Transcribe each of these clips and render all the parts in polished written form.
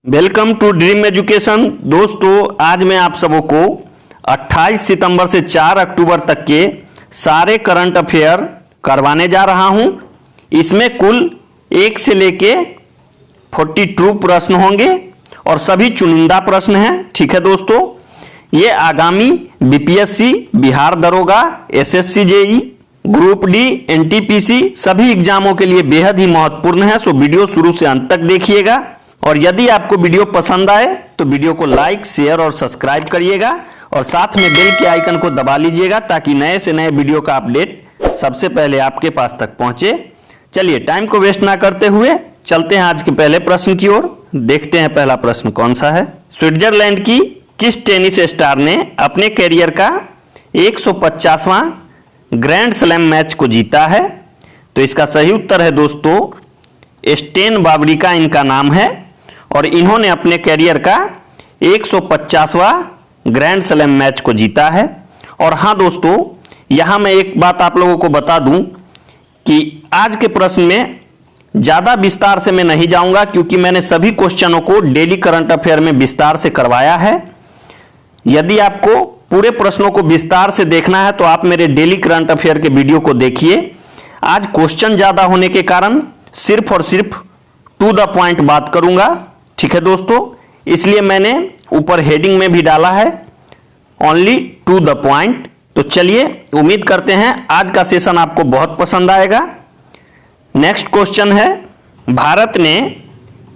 Welcome to dream education. दोस्तों, आज मैं आप सबों को 28 सितंबर से 4 अक्टूबर तक के सारे करंट अफेयर करवाने जा रहा हूं। इसमें कुल 1 से लेके 42 प्रश्न होंगे और सभी चुनिंदा प्रश्न हैं। ठीक है दोस्तों, ये आगामी बीपीएससी, बिहार दरोगा, SSC JE, group D, NTPC सभी एग्जामों के लिए बेहद ही महत्वपूर्ण है। सो वीडियो शुरू से अंत तक देखिएगा और यदि आपको वीडियो पसंद आए तो वीडियो को लाइक, शेयर और सब्सक्राइब करिएगा और साथ में बेल के आइकन को दबा लीजिएगा ताकि नए से नए वीडियो का अपडेट सबसे पहले आपके पास तक पहुंचे। चलिए, टाइम को वेस्ट ना करते हुए चलते हैं आज के पहले प्रश्न की ओर। देखते हैं पहला प्रश्न कौन सा है। स्विट्जरलैंड की किस टेनिस स्टार ने अपने कैरियर का 150वां ग्रैंड स्लैम मैच को जीता है? तो इसका सही उत्तर है दोस्तों स्टेन वावरिंका इनका नाम है और इन्होंने अपने कैरियर का 150वां ग्रैंड स्लैम मैच को जीता है। और हाँ दोस्तों, यहाँ मैं एक बात आप लोगों को बता दूं कि आज के प्रश्न में ज़्यादा विस्तार से मैं नहीं जाऊंगा क्योंकि मैंने सभी क्वेश्चनों को डेली करंट अफेयर में विस्तार से करवाया है। यदि आपको पूरे प्रश्नों को विस्तार से देखना है तो आप मेरे डेली करंट अफेयर के वीडियो को देखिए। आज क्वेश्चन ज़्यादा होने के कारण सिर्फ और सिर्फ टू द पॉइंट बात करूंगा। ठीक है दोस्तों, इसलिए मैंने ऊपर हेडिंग में भी डाला है ओनली टू द पॉइंट। तो चलिए, उम्मीद करते हैं आज का सेशन आपको बहुत पसंद आएगा। नेक्स्ट क्वेश्चन है, भारत ने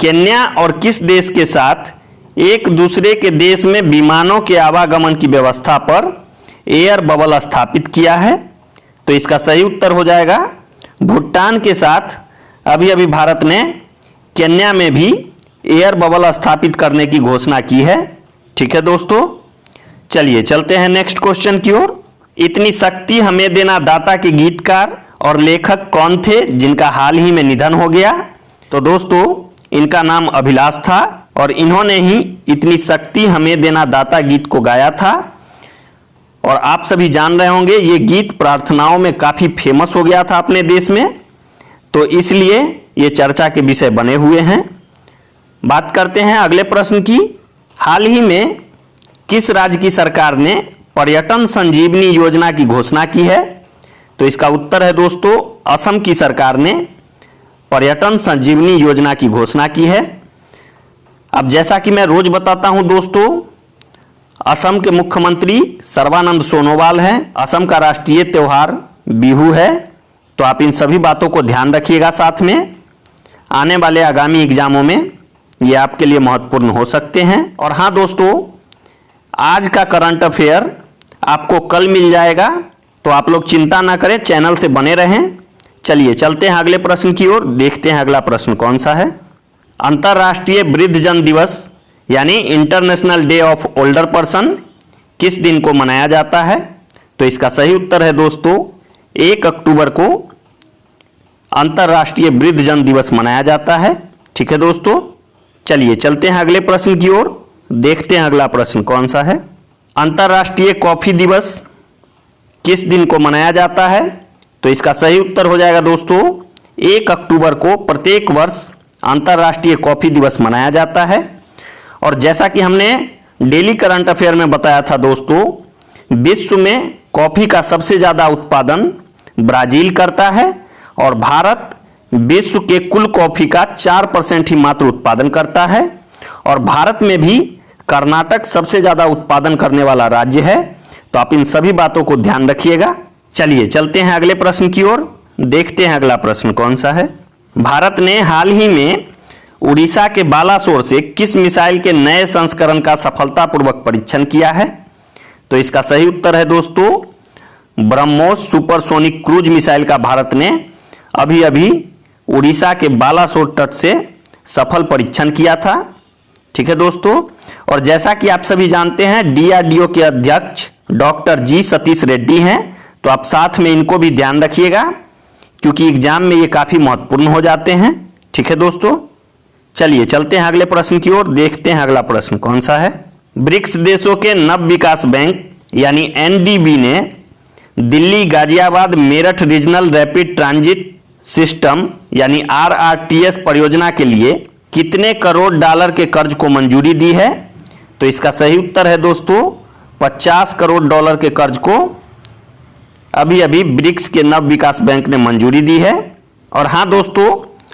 केन्या और किस देश के साथ एक दूसरे के देश में विमानों के आवागमन की व्यवस्था पर एयर बबल स्थापित किया है? तो इसका सही उत्तर हो जाएगा भूटान के साथ अभी अभी भारत ने केन्या में भी एयर बबल स्थापित करने की घोषणा की है। ठीक है दोस्तों, चलिए चलते हैं नेक्स्ट क्वेश्चन की ओर। इतनी शक्ति हमें देना दाता के गीतकार और लेखक कौन थे जिनका हाल ही में निधन हो गया? तो दोस्तों, इनका नाम अभिलाष था और इन्होंने ही इतनी शक्ति हमें देना दाता गीत को गाया था। और आप सभी जान रहे होंगे ये गीत प्रार्थनाओं में काफी फेमस हो गया था अपने देश में, तो इसलिए ये चर्चा के विषय बने हुए हैं। बात करते हैं अगले प्रश्न की। हाल ही में किस राज्य की सरकार ने पर्यटन संजीवनी योजना की घोषणा की है? तो इसका उत्तर है दोस्तों असम की सरकार ने पर्यटन संजीवनी योजना की घोषणा की है। अब जैसा कि मैं रोज बताता हूं दोस्तों, असम के मुख्यमंत्री सर्बानंद सोनोवाल हैं। असम का राष्ट्रीय त्योहार बिहू है, तो आप इन सभी बातों को ध्यान रखिएगा। साथ में आने वाले आगामी एग्जामों में ये आपके लिए महत्वपूर्ण हो सकते हैं। और हाँ दोस्तों, आज का करंट अफेयर आपको कल मिल जाएगा, तो आप लोग चिंता ना करें, चैनल से बने रहें। चलिए चलते हैं अगले प्रश्न की ओर। देखते हैं अगला प्रश्न कौन सा है। अंतर्राष्ट्रीय वृद्धजन दिवस यानी international day of older person किस दिन को मनाया जाता है? तो इसका सही उत्तर है दोस्तों 1 अक्टूबर को अंतर्राष्ट्रीय वृद्धजन दिवस मनाया जाता है। ठीक है दोस्तों, चलिए चलते हैं अगले प्रश्न की ओर। देखते हैं अगला प्रश्न कौन सा है। अंतर्राष्ट्रीय कॉफी दिवस किस दिन को मनाया जाता है? तो इसका सही उत्तर हो जाएगा दोस्तों 1 अक्टूबर को प्रत्येक वर्ष अंतर्राष्ट्रीय कॉफी दिवस मनाया जाता है। और जैसा कि हमने डेली करंट अफेयर में बताया था दोस्तों, विश्व में कॉफी का सबसे ज्यादा उत्पादन ब्राजील करता है और भारत विश्व के कुल कॉफी का 4% ही मात्र उत्पादन करता है। और भारत में भी कर्नाटक सबसे ज्यादा उत्पादन करने वाला राज्य है, तो आप इन सभी बातों को ध्यान रखिएगा। चलिए चलते हैं अगले प्रश्न की ओर। देखते हैं अगला प्रश्न कौन सा है। भारत ने हाल ही में उड़ीसा के बालासोर से किस मिसाइल के नए संस्करण का सफलतापूर्वक परीक्षण किया है? तो इसका सही उत्तर है दोस्तों ब्रह्मोस सुपरसोनिक क्रूज मिसाइल का भारत ने अभी अभी उड़ीसा के बालासोर तट से सफल परीक्षण किया था। ठीक है दोस्तों, और जैसा कि आप सभी जानते हैं डीआरडीओ के अध्यक्ष डॉक्टर जी सतीश रेड्डी हैं, तो आप साथ में इनको भी ध्यान रखिएगा क्योंकि एग्जाम में ये काफी महत्वपूर्ण हो जाते हैं। ठीक है दोस्तों, चलिए चलते हैं अगले प्रश्न की ओर। देखते हैं अगला प्रश्न कौन सा है। ब्रिक्स देशों के नव विकास बैंक यानी एनडीबी ने Delhi, Ghaziabad, Meerut regional rapid transit system यानी आरआरटीएस परियोजना के लिए कितने करोड़ डॉलर के कर्ज को मंजूरी दी है? तो इसका सही उत्तर है दोस्तों 50 करोड़ डॉलर के कर्ज को अभी अभी ब्रिक्स के नव विकास बैंक ने मंजूरी दी है। और हाँ दोस्तों,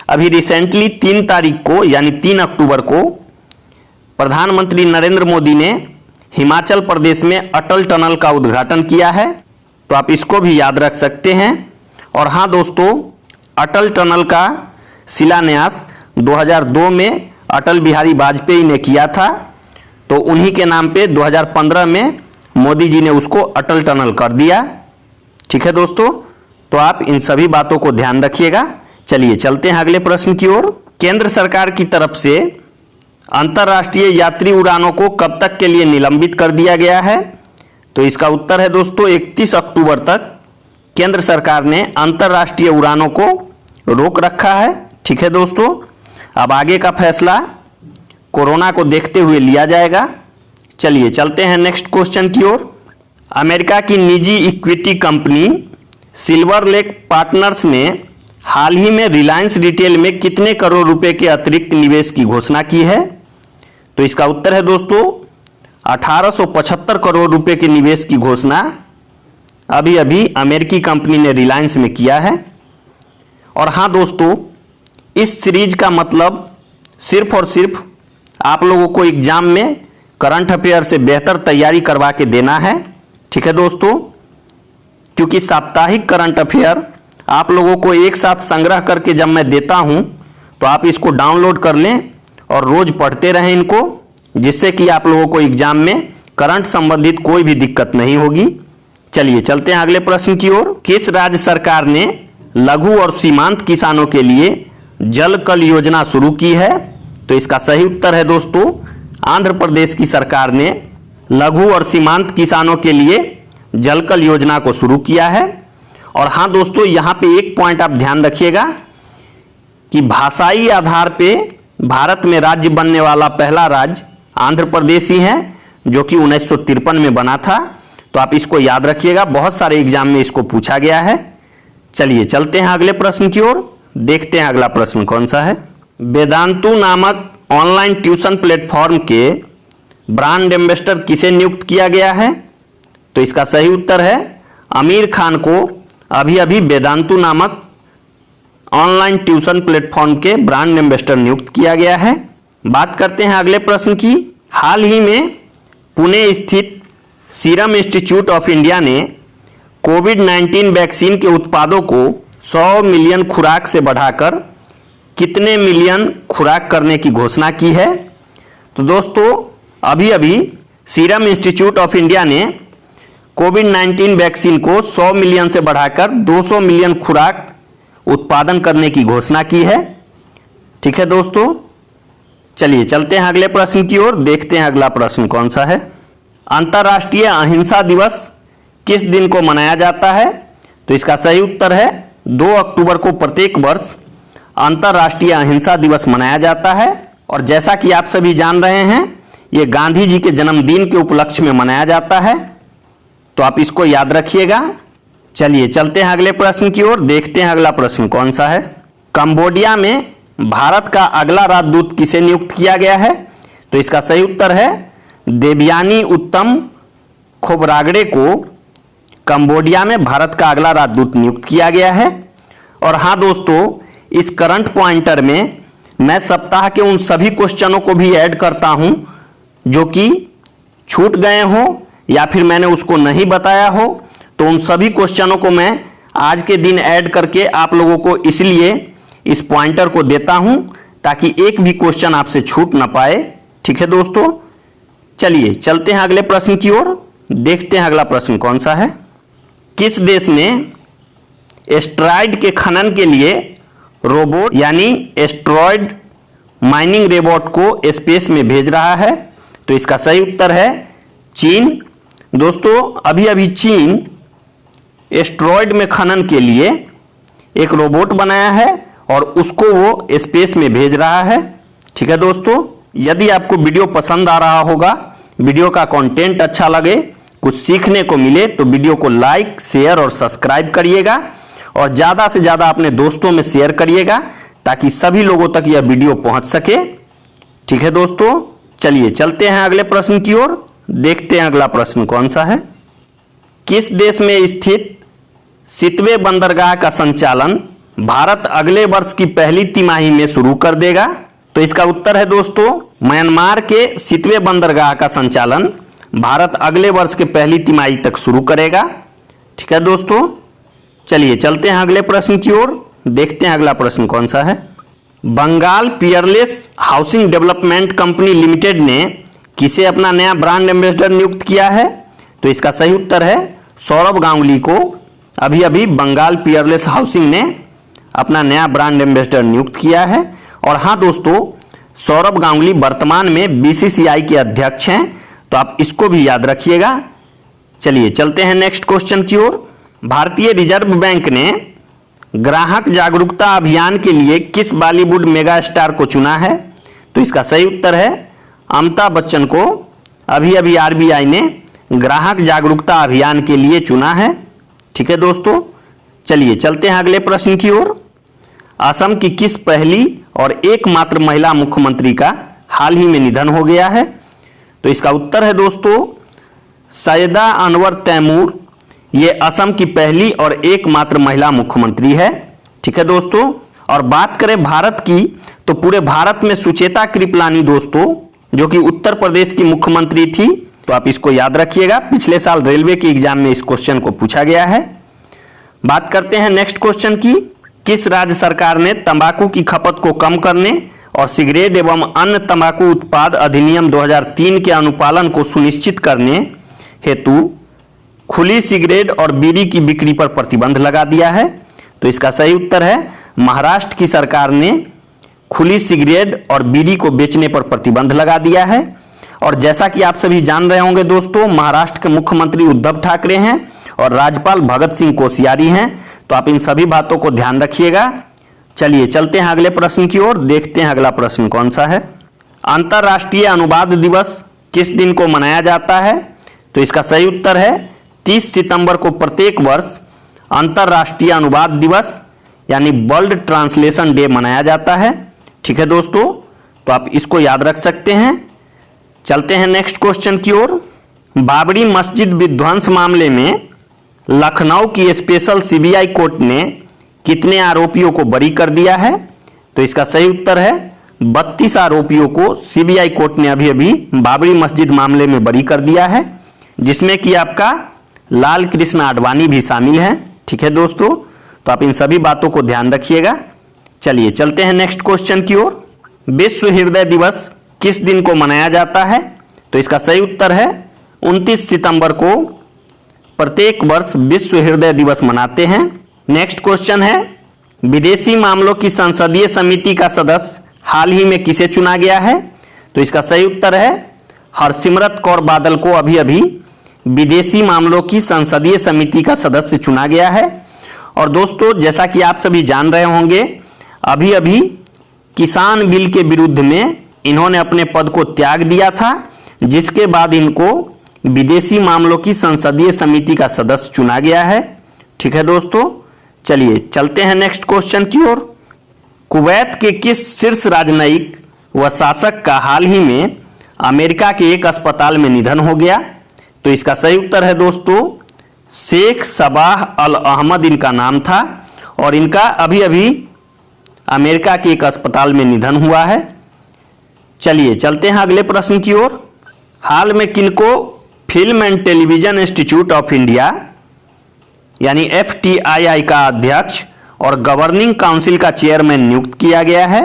अभी रिसेंटली 3 तारीख को यानी 3 अक्टूबर को प्रधानमंत्री नरेंद्र मोदी ने हिमाचल प्रदेश में अटल टनल का उद्घाटन किया है, तो आप इसको भी याद रख सकते हैं। और हाँ दोस्तों, अटल टनल का शिलान्यास 2002 में अटल बिहारी वाजपेयी ने किया था, तो उन्हीं के नाम पे 2015 में मोदी जी ने उसको अटल टनल कर दिया। ठीक है दोस्तों, तो आप इन सभी बातों को ध्यान रखिएगा। चलिए चलते हैं अगले प्रश्न की ओर। केंद्र सरकार की तरफ से अंतर्राष्ट्रीय यात्री उड़ानों को कब तक के लिए निलंबित कर दिया गया है? तो इसका उत्तर है दोस्तों 31 अक्टूबर तक केंद्र सरकार ने अंतर्राष्ट्रीय उड़ानों को रोक रखा है। ठीक है दोस्तों, अब आगे का फैसला कोरोना को देखते हुए लिया जाएगा। चलिए चलते हैं नेक्स्ट क्वेश्चन की ओर। अमेरिका की निजी equity company silver lake partners ने हाल ही में रिलायंस रिटेल में कितने करोड़ रुपए के अतिरिक्त निवेश की घोषणा की है? तो इसका उत्तर है दोस्तों 1875 करोड़ रुपए के निवेश की घोषणा अभी अभी अमेरिकी कंपनी ने रिलायंस में किया है। और हाँ दोस्तों, इस सीरीज का मतलब सिर्फ और सिर्फ आप लोगों को एग्जाम में करंट अफेयर से बेहतर तैयारी करवा के देना है। ठीक है दोस्तों, क्योंकि साप्ताहिक करंट अफेयर आप लोगों को एक साथ संग्रह करके जब मैं देता हूं तो आप इसको डाउनलोड कर लें और रोज पढ़ते रहें इनको, जिससे कि आप लोगों को एग्जाम में करंट संबंधित कोई भी दिक्कत नहीं होगी। चलिए चलते हैं अगले प्रश्न की ओर। किस राज्य सरकार ने लघु और सीमांत किसानों के लिए जल कल योजना शुरू की है? तो इसका सही उत्तर है दोस्तों आंध्र प्रदेश की सरकार ने लघु और सीमांत किसानों के लिए जल कल योजना को शुरू किया है। और हाँ दोस्तों, यहाँ पे एक पॉइंट आप ध्यान रखिएगा कि भाषाई आधार पे भारत में राज्य बनने वाला पहला राज्य आंध्र प्रदेश ही है, जो कि 1953 में बना था। तो आप इसको याद रखिएगा, बहुत सारे एग्जाम में इसको पूछा गया है। चलिए चलते हैं अगले प्रश्न की ओर, देखते हैं अगला प्रश्न कौन सा है। वेदांतु नामक ऑनलाइन ट्यूशन प्लेटफॉर्म के ब्रांड एम्बेसडर किसे नियुक्त किया गया है? तो इसका सही उत्तर है आमिर खान को अभी अभी वेदांतु नामक ऑनलाइन ट्यूशन प्लेटफॉर्म के ब्रांड एम्बेसडर नियुक्त किया गया है। बात करते हैं अगले प्रश्न की। हाल ही में पुणे स्थित सीरम इंस्टीट्यूट ऑफ इंडिया ने कोविड-19 वैक्सीन के उत्पादों को 100 मिलियन खुराक से बढ़ाकर कितने मिलियन खुराक करने की घोषणा की है? तो दोस्तों, अभी अभी सीरम इंस्टीट्यूट ऑफ इंडिया ने कोविड-19 वैक्सीन को 100 मिलियन से बढ़ाकर 200 मिलियन खुराक उत्पादन करने की घोषणा की है। ठीक है दोस्तों, चलिए चलते हैं अगले प्रश्न की ओर, देखते हैं अगला प्रश्न कौन सा है। अंतर्राष्ट्रीय अहिंसा दिवस किस दिन को मनाया जाता है? तो इसका सही उत्तर है 2 अक्टूबर को प्रत्येक वर्ष अंतर्राष्ट्रीय अहिंसा दिवस मनाया जाता है। और जैसा कि आप सभी जान रहे हैं, ये गांधी जी के जन्मदिन के उपलक्ष्य में मनाया जाता है, तो आप इसको याद रखिएगा। चलिए चलते हैं अगले प्रश्न की ओर, देखते हैं अगला प्रश्न कौन सा है। कंबोडिया में भारत का अगला राजदूत किसे नियुक्त किया गया है? तो इसका सही उत्तर है देवयानी उत्तम खोबरागड़े को कंबोडिया में भारत का अगला राजदूत नियुक्त किया गया है। और हाँ दोस्तों, इस करंट पॉइंटर में मैं सप्ताह के उन सभी क्वेश्चनों को भी ऐड करता हूं जो कि छूट गए हो या फिर मैंने उसको नहीं बताया हो, तो उन सभी क्वेश्चनों को मैं आज के दिन ऐड करके आप लोगों को इसलिए इस पॉइंटर को देता हूं ताकि एक भी क्वेश्चन आपसे छूट ना पाए। ठीक है दोस्तों, चलिए चलते हैं अगले प्रश्न की ओर, देखते हैं अगला प्रश्न कौन सा है। किस देश में एस्टेरॉयड के खनन के लिए रोबोट यानी एस्टेरॉयड माइनिंग रोबोट को स्पेस में भेज रहा है? तो इसका सही उत्तर है चीन। दोस्तों, अभी अभी चीन एस्टेरॉयड में खनन के लिए एक रोबोट बनाया है और उसको वो स्पेस में भेज रहा है। ठीक है दोस्तों, यदि आपको वीडियो पसंद आ रहा होगा, वीडियो का कंटेंट अच्छा लगे, कुछ सीखने को मिले, तो वीडियो को लाइक, शेयर और सब्सक्राइब करिएगा और ज़्यादा से ज़्यादा अपने दोस्तों में शेयर करिएगा ताकि सभी लोगों तक यह वीडियो पहुंच सके। ठीक है दोस्तों, चलिए चलते हैं अगले प्रश्न की ओर। देखते हैं अगला प्रश्न कौन सा है। किस देश में स्थित सितवे बंदरगाह का संचालन भारत अगले वर्ष की पहली तिमाही में शुरू कर देगा? तो इसका उत्तर है दोस्तों, म्यांमार के सितवे बंदरगाह का संचालन भारत अगले वर्ष के पहली तिमाही तक शुरू करेगा। ठीक है दोस्तों, चलिए चलते हैं अगले प्रश्न की ओर। देखते हैं अगला प्रश्न कौन सा है। Bengal peerless housing development company limited ने किसे अपना नया ब्रांड एम्बेसडर नियुक्त किया है? तो इसका सही उत्तर है सौरभ गांगुली को अभी अभी बंगाल पियरलेस हाउसिंग ने अपना नया ब्रांड एम्बेसडर नियुक्त किया है। और हाँ दोस्तों, सौरभ गांगुली वर्तमान में बीसीसीआई के अध्यक्ष हैं, तो आप इसको भी याद रखिएगा। चलिए चलते हैं नेक्स्ट क्वेश्चन की ओर। भारतीय रिजर्व बैंक ने ग्राहक जागरूकता अभियान के लिए किस बॉलीवुड मेगा स्टार को चुना है? तो इसका सही उत्तर है अमिताभ बच्चन को अभी अभी आरबीआई ने ग्राहक जागरूकता अभियान के लिए चुना है। ठीक है दोस्तों, चलिए चलते हैं अगले प्रश्न की ओर। असम की किस पहली और एकमात्र महिला मुख्यमंत्री का हाल ही में निधन हो गया है? तो इसका उत्तर है दोस्तों सैयदा अनवर तैमूर। ये असम की पहली और एकमात्र महिला मुख्यमंत्री है। ठीक है दोस्तों, और बात करें भारत की, तो पूरे भारत में सुचेता कृपलानी दोस्तों, जो कि उत्तर प्रदेश की मुख्यमंत्री थी, तो आप इसको याद रखिएगा। पिछले साल रेलवे के एग्जाम में इस क्वेश्चन को पूछा गया है। बात करते हैं नेक्स्ट क्वेश्चन की। किस राज्य सरकार ने तंबाकू की खपत को कम करने और सिगरेट एवं अन्य तंबाकू उत्पाद अधिनियम 2003 के अनुपालन को सुनिश्चित करने हेतु खुली सिगरेट और बीड़ी की बिक्री पर प्रतिबंध लगा दिया है? तो इसका सही उत्तर है महाराष्ट्र की सरकार ने खुली सिगरेट और बीड़ी को बेचने पर प्रतिबंध लगा दिया है। और जैसा कि आप सभी जान रहे होंगे दोस्तों, महाराष्ट्र के मुख्यमंत्री उद्धव ठाकरे हैं और राज्यपाल भगत सिंह कोश्यारी हैं, तो आप इन सभी बातों को ध्यान रखिएगा। चलिए चलते हैं अगले प्रश्न की ओर। देखते हैं अगला प्रश्न कौन सा है। अंतर्राष्ट्रीय अनुवाद दिवस किस दिन को मनाया जाता है? तो इसका सही उत्तर है 30 सितंबर को प्रत्येक वर्ष अंतर्राष्ट्रीय अनुवाद दिवस यानी वर्ल्ड ट्रांसलेशन डे मनाया जाता है। ठीक है दोस्तों, तो आप इसको याद रख सकते हैं। चलते हैं नेक्स्ट क्वेश्चन की ओर। बाबरी मस्जिद विध्वंस मामले में लखनऊ की स्पेशल सीबीआई कोर्ट ने कितने आरोपियों को बरी कर दिया है? तो इसका सही उत्तर है 32 आरोपियों को सीबीआई कोर्ट ने अभी अभी बाबरी मस्जिद मामले में बरी कर दिया है, जिसमें कि आपका लाल कृष्ण आडवाणी भी शामिल हैं। ठीक है दोस्तों, तो आप इन सभी बातों को ध्यान रखिएगा। चलिए चलते हैं नेक्स्ट क्वेश्चन की ओर। विश्व हृदय दिवस किस दिन को मनाया जाता है? तो इसका सही उत्तर है 29 सितंबर को प्रत्येक वर्ष विश्व हृदय दिवस मनाते हैं। नेक्स्ट क्वेश्चन है, विदेशी मामलों की संसदीय समिति का सदस्य हाल ही में किसे चुना गया है? तो इसका सही उत्तर है हरसिमरत कौर बादल को अभी अभी विदेशी मामलों की संसदीय समिति का सदस्य चुना गया है। और दोस्तों, जैसा कि आप सभी जान रहे होंगे, अभी अभी किसान बिल के विरुद्ध में इन्होंने अपने पद को त्याग दिया था, जिसके बाद इनको विदेशी मामलों की संसदीय समिति का सदस्य चुना गया है। ठीक है दोस्तों, चलिए चलते हैं नेक्स्ट क्वेश्चन की ओर। कुवैत के किस शीर्ष राजनयिक व शासक का हाल ही में अमेरिका के एक अस्पताल में निधन हो गया? तो इसका सही उत्तर है दोस्तों शेख सबाह अल अहमद इनका नाम था, और इनका अभी अभी अमेरिका के एक अस्पताल में निधन हुआ है। चलिए चलते हैं अगले प्रश्न की ओर। हाल में किनको film and television institute of India यानी FTII का अध्यक्ष और गवर्निंग काउंसिल का चेयरमैन नियुक्त किया गया है?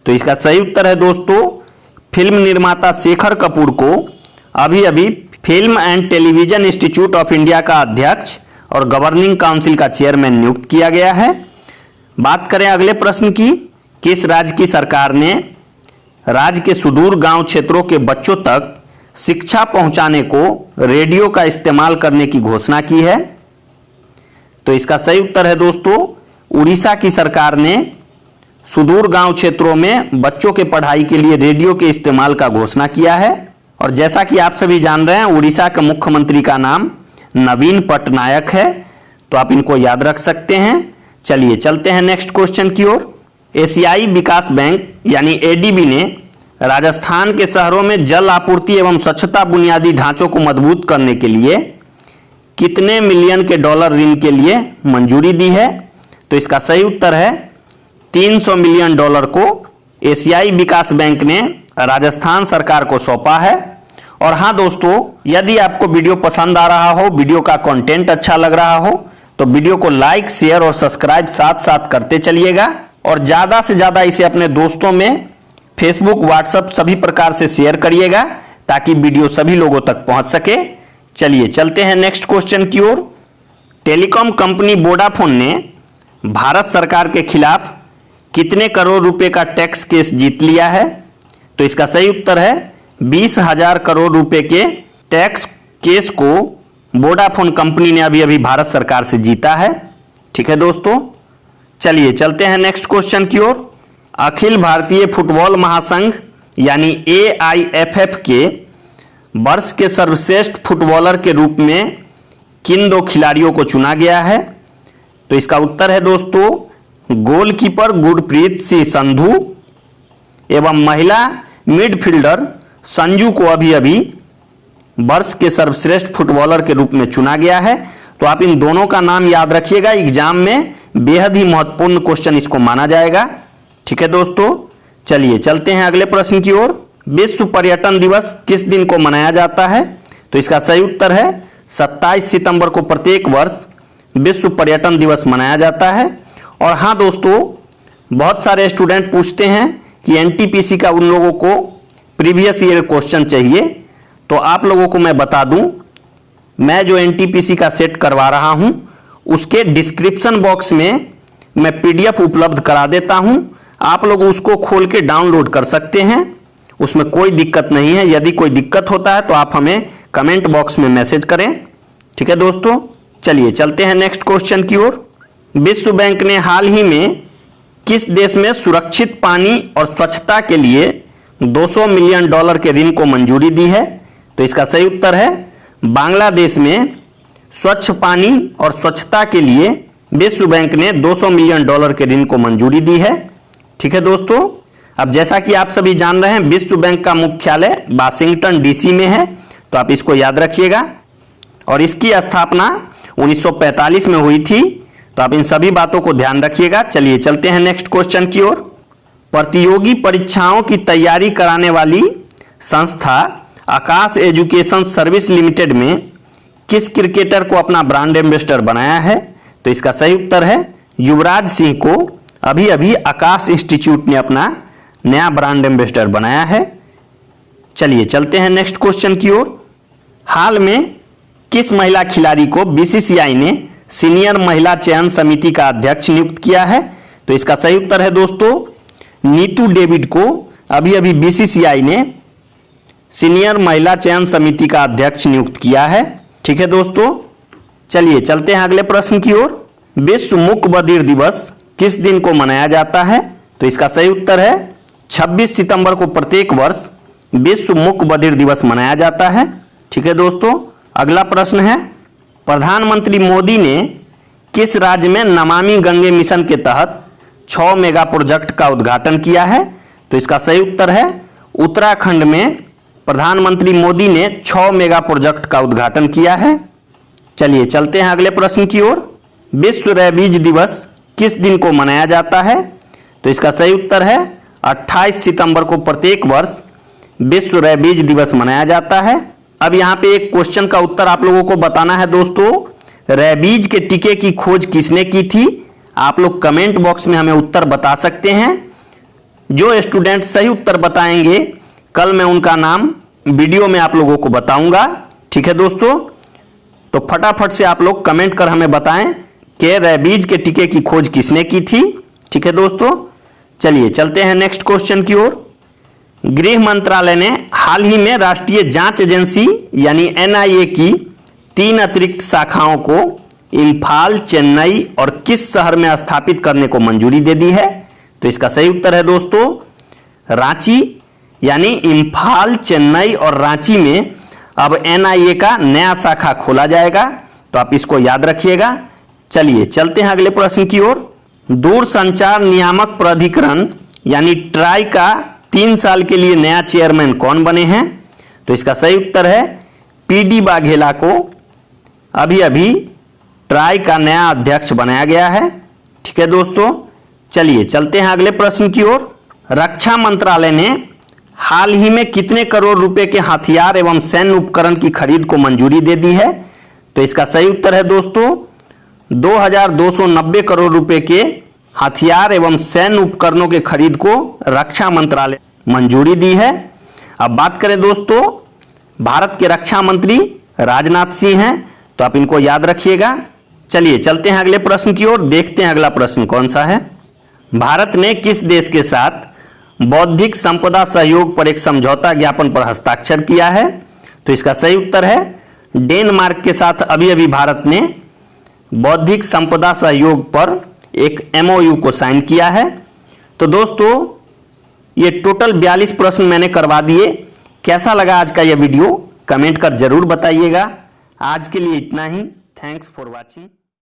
तो इसका सही उत्तर है दोस्तों फिल्म निर्माता शेखर कपूर को अभी अभी film and television institute of India का अध्यक्ष और गवर्निंग काउंसिल का चेयरमैन नियुक्त किया गया है। बात करें अगले प्रश्न की। किस राज्य की सरकार ने राज्य के सुदूर गांव क्षेत्रों के बच्चों तक शिक्षा पहुंचाने को रेडियो का इस्तेमाल करने की घोषणा की है? तो इसका सही उत्तर है दोस्तों उड़ीसा की सरकार ने सुदूर गांव क्षेत्रों में बच्चों के पढ़ाई के लिए रेडियो के इस्तेमाल का घोषणा किया है। और जैसा कि आप सभी जान रहे हैं, उड़ीसा के मुख्यमंत्री का नाम नवीन पटनायक है, तो आप इनको याद रख सकते हैं। चलिए चलते हैं नेक्स्ट क्वेश्चन की ओर। एशियाई विकास बैंक यानी एडीबी ने राजस्थान के शहरों में जल आपूर्ति एवं स्वच्छता बुनियादी ढांचों को मजबूत करने के लिए कितने मिलियन के डॉलर ऋण के लिए मंजूरी दी है? तो इसका सही उत्तर है 300 मिलियन डॉलर को एशियाई विकास बैंक ने राजस्थान सरकार को सौंपा है। और हाँ दोस्तों, यदि आपको वीडियो पसंद आ रहा हो, वीडियो का कंटेंट अच्छा लग रहा हो, तो वीडियो को लाइक, शेयर और सब्सक्राइब साथ साथ करते चलिएगा और ज्यादा से ज्यादा इसे अपने दोस्तों में फेसबुक, व्हाट्सएप सभी प्रकार से शेयर करिएगा ताकि वीडियो सभी लोगों तक पहुंच सके। चलिए चलते हैं नेक्स्ट क्वेश्चन की ओर। टेलीकॉम कंपनी वोडाफोन ने भारत सरकार के खिलाफ कितने करोड़ रुपए का टैक्स केस जीत लिया है? तो इसका सही उत्तर है 20,000 करोड़ रुपए के टैक्स केस को वोडाफोन कंपनी ने अभी अभी भारत सरकार से जीता है। ठीक है दोस्तों, चलिए चलते हैं नेक्स्ट क्वेश्चन की ओर। अखिल भारतीय फुटबॉल महासंघ यानी AIFF के वर्ष के सर्वश्रेष्ठ फुटबॉलर के रूप में किन 2 खिलाड़ियों को चुना गया है? तो इसका उत्तर है दोस्तों गोलकीपर गुरप्रीत सिंह संधू एवं महिला मिडफील्डर संजू को अभी अभी वर्ष के सर्वश्रेष्ठ फुटबॉलर के रूप में चुना गया है। तो आप इन दोनों का नाम याद रखिएगा, एग्जाम में बेहद ही महत्वपूर्ण क्वेश्चन इसको माना जाएगा। ठीक है दोस्तों, चलिए चलते हैं अगले प्रश्न की ओर। विश्व पर्यटन दिवस किस दिन को मनाया जाता है? तो इसका सही उत्तर है 27 सितंबर को प्रत्येक वर्ष विश्व पर्यटन दिवस मनाया जाता है। और हाँ दोस्तों, बहुत सारे स्टूडेंट पूछते हैं कि एनटीपीसी का उन लोगों को प्रीवियस ईयर क्वेश्चन चाहिए, तो आप लोगों को मैं बता दूं, मैं जो एनटीपीसी का सेट करवा रहा हूं उसके डिस्क्रिप्शन बॉक्स में मैं PDF उपलब्ध करा देता हूं। आप लोग उसको खोल के डाउनलोड कर सकते हैं, उसमें कोई दिक्कत नहीं है। यदि कोई दिक्कत होता है तो आप हमें कमेंट बॉक्स में मैसेज करें। ठीक है दोस्तों, चलिए चलते हैं नेक्स्ट क्वेश्चन की ओर। विश्व बैंक ने हाल ही में किस देश में सुरक्षित पानी और स्वच्छता के लिए 200 मिलियन डॉलर के ऋण को मंजूरी दी है? तो इसका सही उत्तर है बांग्लादेश में स्वच्छ पानी और स्वच्छता के लिए विश्व बैंक ने 200 मिलियन डॉलर के ऋण को मंजूरी दी है। ठीक है दोस्तों, अब जैसा कि आप सभी जान रहे हैं विश्व बैंक का मुख्यालय वाशिंगटन DC में है, तो आप इसको याद रखिएगा। और इसकी स्थापना 1945 में हुई थी, तो आप इन सभी बातों को ध्यान रखिएगा। चलिए चलते हैं नेक्स्ट क्वेश्चन की ओर। प्रतियोगी परीक्षाओं की तैयारी कराने वाली संस्था आकाश एजुकेशन सर्विस लिमिटेड में किस क्रिकेटर को अपना ब्रांड एम्बेसडर बनाया है? तो इसका सही उत्तर है युवराज सिंह को अभी अभी आकाश इंस्टीट्यूट ने अपना नया ब्रांड एम्बेसडर बनाया है। चलिए चलते हैं नेक्स्ट क्वेश्चन की ओर। हाल में किस महिला खिलाड़ी को BCCI ने सीनियर महिला चयन समिति का अध्यक्ष नियुक्त किया है? तो इसका सही उत्तर है दोस्तों नीतू डेविड को अभी अभी BCCI ने सीनियर महिला चयन समिति का अध्यक्ष नियुक्त किया है। ठीक है दोस्तों, चलिए चलते हैं अगले प्रश्न की ओर। विश्व मूक बधिर दिवस किस दिन को मनाया जाता है? तो इसका सही उत्तर है 26 सितंबर को प्रत्येक वर्ष विश्व मूक बधिर दिवस मनाया जाता है। ठीक है दोस्तों, अगला प्रश्न है प्रधानमंत्री मोदी ने किस राज्य में नमामि गंगे मिशन के तहत 6 मेगा प्रोजेक्ट का उद्घाटन किया है? तो इसका सही उत्तर है उत्तराखंड में प्रधानमंत्री मोदी ने 6 मेगा प्रोजेक्ट का उद्घाटन किया है। चलिए चलते हैं अगले प्रश्न की ओर। विश्व रेबीज दिवस किस दिन को मनाया जाता है? तो इसका सही उत्तर है 28 सितंबर को प्रत्येक वर्ष विश्व रेबीज दिवस मनाया जाता है। अब यहाँ पे एक क्वेश्चन का उत्तर आप लोगों को बताना है दोस्तों, रेबीज के टीके की खोज किसने की थी? आप लोग कमेंट बॉक्स में हमें उत्तर बता सकते हैं। जो स्टूडेंट सही उत्तर बताएंगे कल मैं उनका नाम वीडियो में आप लोगों को बताऊंगा। ठीक है दोस्तों, तो फटाफट से आप लोग कमेंट कर हमें बताएं कि रेबीज के टीके की खोज किसने की थी। ठीक है दोस्तों, चलिए चलते हैं नेक्स्ट क्वेश्चन की ओर। गृह मंत्रालय ने हाल ही में राष्ट्रीय जांच एजेंसी यानी NIA की 3 अतिरिक्त शाखाओं को इंफाल, चेन्नई और किस शहर में स्थापित करने को मंजूरी दे दी है? तो इसका सही उत्तर है दोस्तों रांची, यानी इंफाल, चेन्नई और रांची में अब NIA का नया शाखा खोला जाएगा, तो आप इसको याद रखिएगा। चलिए चलते हैं अगले प्रश्न की ओर। दूरसंचार नियामक प्राधिकरण यानी ट्राई का 3 साल के लिए नया चेयरमैन कौन बने हैं? तो इसका सही उत्तर है पीडी वाघेला को अभी अभी ट्राई का नया अध्यक्ष बनाया गया है। ठीक है दोस्तों, चलिए चलते हैं अगले प्रश्न की ओर। रक्षा मंत्रालय ने हाल ही में कितने करोड़ रुपए के हथियार एवं सैन्य उपकरण की खरीद को मंजूरी दे दी है? तो इसका सही उत्तर है दोस्तों 2290 करोड़ रुपए के हथियार एवं सैन्य उपकरणों के खरीद को रक्षा मंत्रालय मंजूरी दी है। अब बात करें दोस्तों, भारत के रक्षा मंत्री राजनाथ सिंह हैं, तो आप इनको याद रखिएगा। चलिए चलते हैं अगले प्रश्न की ओर, देखते हैं अगला प्रश्न कौन सा है। भारत ने किस देश के साथ बौद्धिक संपदा सहयोग पर एक समझौता ज्ञापन पर हस्ताक्षर किया है? तो इसका सही उत्तर है डेनमार्क के साथ अभी अभी भारत ने बौद्धिक संपदा सहयोग पर एक एमओयू को साइन किया है। तो दोस्तों ये टोटल 42 प्रश्न मैंने करवा दिए। कैसा लगा आज का यह वीडियो कमेंट कर जरूर बताइएगा। आज के लिए इतना ही। Thanks for watching.